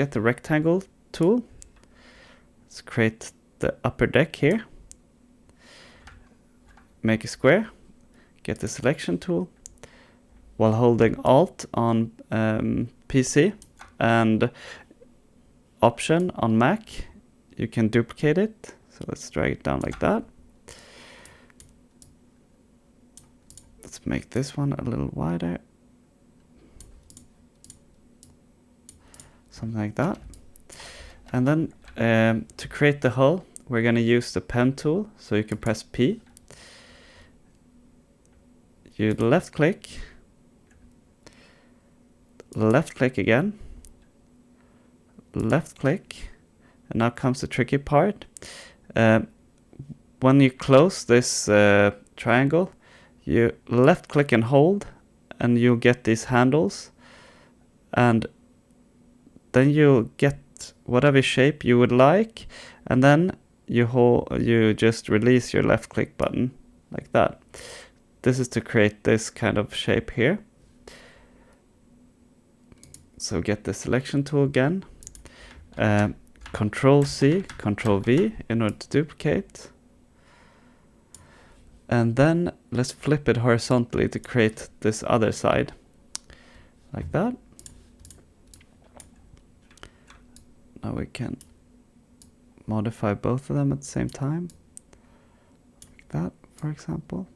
get the rectangle tool. Let's create the upper deck here. Make a square. Get the selection tool. While holding Alt on PC and Option on Mac, you can duplicate it. So let's drag it down like that. Let's make this one a little wider. Something like that. And then to create the hull, we're going to use the pen tool. So you can press P. You left click again, left click, and now comes the tricky part. When you close this triangle, you left click and hold, and you'll get these handles, and then you'll get whatever shape you would like, and then you just release your left click button like that. This is to create this kind of shape here. So get the selection tool again, Control C, Control V in order to duplicate. And then let's flip it horizontally to create this other side, like that. Now we can modify both of them at the same time, like that, for example.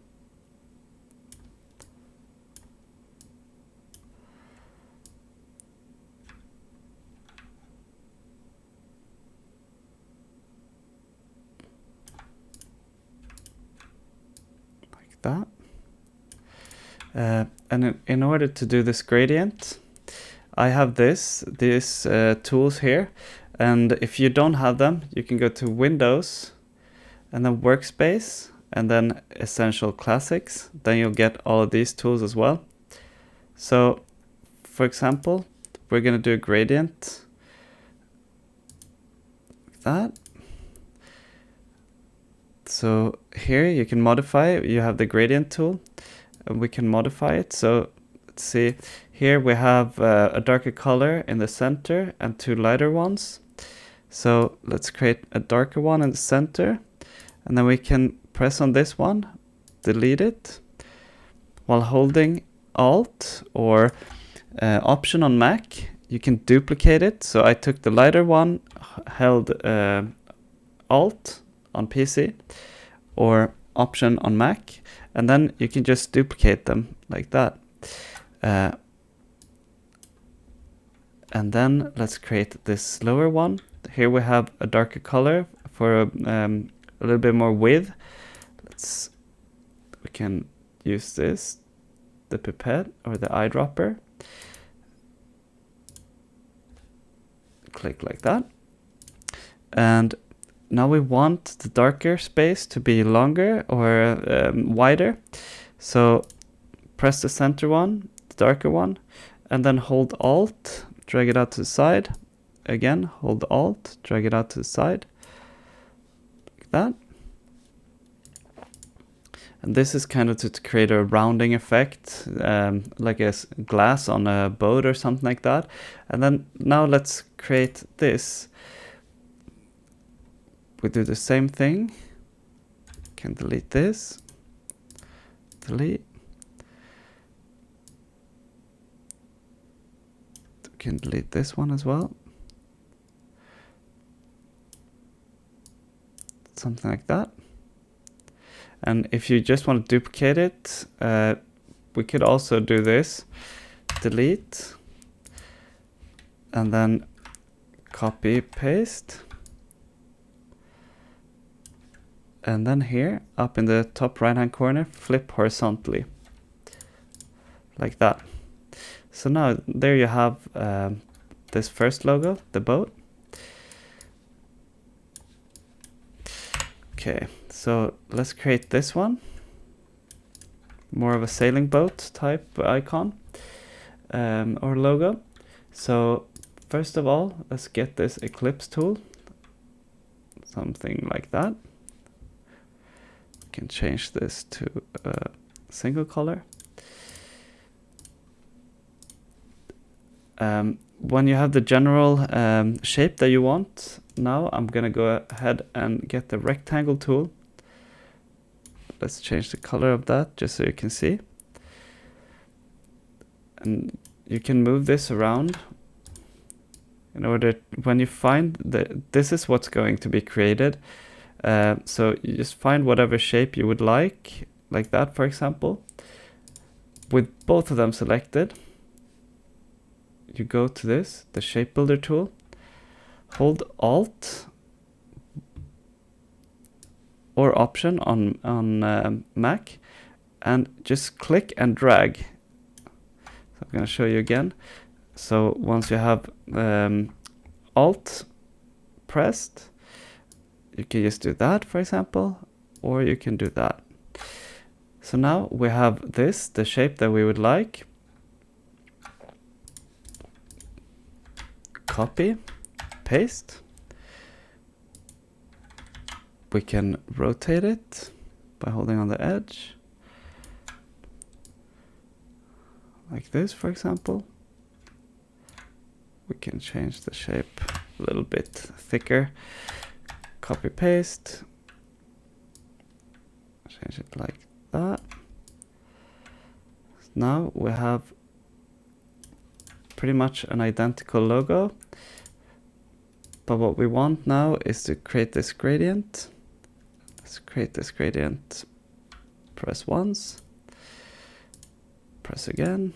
That. And in order to do this gradient, I have these tools here, and if you don't have them, you can go to Windows and then Workspace and then Essential Classics. Then you'll get all of these tools as well. So for example, we're going to do a gradient like that. So here you can modify it. You have the gradient tool, and we can modify it. So let's see, here we have a darker color in the center and two lighter ones. So let's create a darker one in the center, and then we can press on this one, delete it, while holding Alt or Option on Mac. You can duplicate it. So I took the lighter one, held Alt on PC or Option on Mac, and then you can just duplicate them like that. And then let's create this lower one. Here we have a darker color for a little bit more width. We can use this, the pipette or the eyedropper. Click like that. And now we want the darker space to be longer or wider. So press the center one, the darker one, and then hold Alt, drag it out to the side. Again, hold Alt, drag it out to the side, like that. And this is kind of to create a rounding effect, like a glass on a boat or something like that. And then now let's create this. We do the same thing. Can delete this. Delete. We can delete this one as well. Something like that. And if you just want to duplicate it, we could also do this. Delete. And then copy, paste. And then here, up in the top right-hand corner, flip horizontally, like that. So now there you have this first logo, the boat. Okay, so let's create this one. More of a sailing boat type icon or logo. So first of all, let's get this ellipse tool, something like that. Can change this to a single color. when you have the general shape that you want, now I'm gonna go ahead and get the rectangle tool. Let's change the color of that just so you can see. And you can move this around in order, when you find this is what's going to be created. So you just find whatever shape you would like that, for example. With both of them selected, you go to this, the shape builder tool, hold Alt or Option on Mac, and just click and drag. So I'm going to show you again. So once you have Alt pressed, you can just do that, for example, or you can do that. So now we have this, the shape that we would like. Copy, paste. We can rotate it by holding on the edge. Like this, for example. We can change the shape a little bit thicker. Copy, paste. Change it like that. Now we have pretty much an identical logo. But what we want now is to create this gradient. Let's create this gradient. Press once. Press again.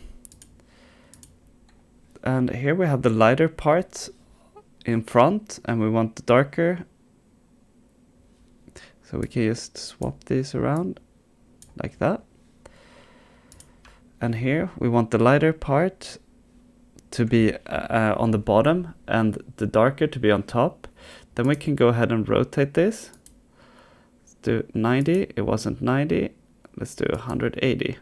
And here we have the lighter part in front, and we want the darker. So we can just swap these around like that. And here we want the lighter part to be on the bottom and the darker to be on top. Then we can go ahead and rotate this. Let's do 90. It wasn't 90. Let's do 180.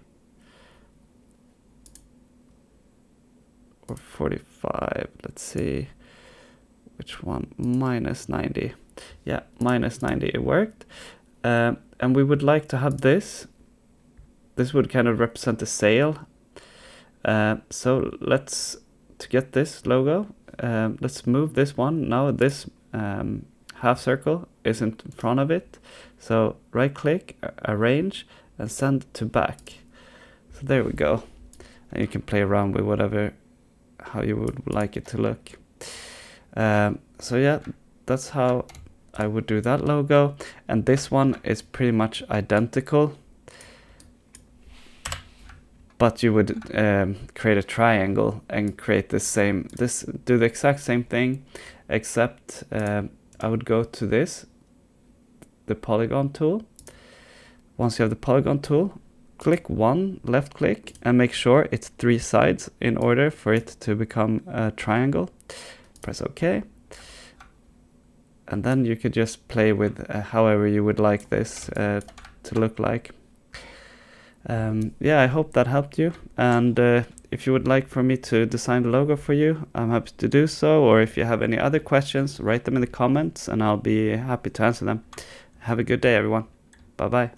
Or 45. Let's see which one. Minus 90. Yeah, minus 90. It worked. And we would like to have this. This would kind of represent the sail. So to get this logo, let's move this one. Now this half circle is in front of it. So right click, arrange, and send to back. So there we go. And you can play around with how you would like it to look. So yeah, that's how I would do that logo. And this one is pretty much identical. But you would create a triangle and create do the exact same thing, except I would go to the polygon tool. Once you have the polygon tool, click left click, and make sure it's 3 sides in order for it to become a triangle. Press OK. And then you could just play with however you would like this to look like. Yeah, I hope that helped you. And if you would like for me to design the logo for you, I'm happy to do so. Or if you have any other questions, write them in the comments and I'll be happy to answer them. Have a good day, everyone. Bye-bye.